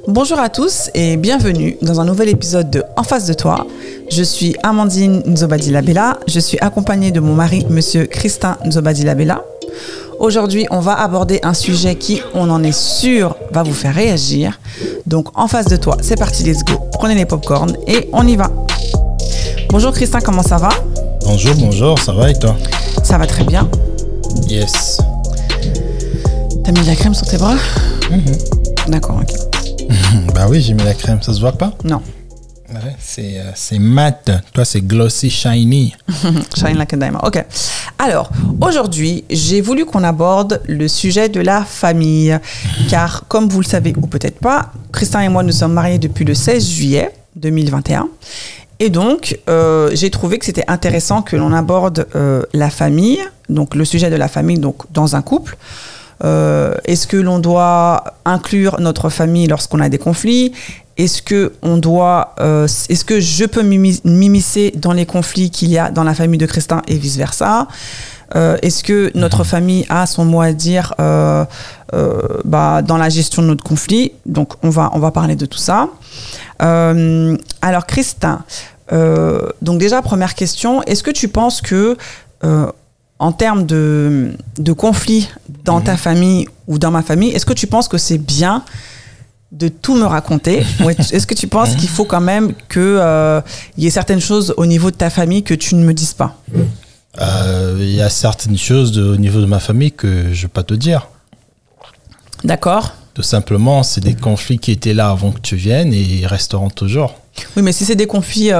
Bonjour à tous et bienvenue dans un nouvel épisode de En face de toi. Je suis Amandine Nzobadi-Labella. Je suis accompagnée de mon mari, Monsieur Christin Nzobadi-Labella. Aujourd'hui, on va aborder un sujet qui, on en est sûr, va vous faire réagir. Donc, en face de toi, c'est parti, let's go. Prenez les popcorn et on y va. Bonjour Christin, comment ça va? Bonjour, ça va et toi? Ça va très bien. Yes. T'as mis de la crème sur tes bras? D'accord, ok. Bah oui, j'ai mis la crème, ça se voit pas? Non. Ouais, c'est mat, toi c'est glossy, shiny. Shine like a diamond. Ok. Alors, aujourd'hui, j'ai voulu qu'on aborde le sujet de la famille. Car, comme vous le savez ou peut-être pas, Christin et moi nous sommes mariés depuis le 16 juillet 2021. Et donc, j'ai trouvé que c'était intéressant que l'on aborde la famille, donc le sujet de la famille donc, dans un couple. Est-ce que l'on doit inclure notre famille lorsqu'on a des conflits? Est-ce que je peux m'immiscer dans les conflits qu'il y a dans la famille de Christin et vice-versa? Est-ce que notre famille a son mot à dire dans la gestion de notre conflit? Donc, on va parler de tout ça. Alors, Christin, donc déjà, première question, est-ce que tu penses que en termes de conflits dans ta famille ou dans ma famille, est-ce que tu penses que c'est bien de tout me raconter? Ou est-ce que tu penses qu'il faut quand même qu'il y ait certaines choses au niveau de ta famille que tu ne me dises pas? Il y a certaines choses au niveau de ma famille que je ne vais pas te dire. D'accord. Tout simplement, c'est des conflits qui étaient là avant que tu viennes et ils resteront toujours. Oui, mais si c'est des conflits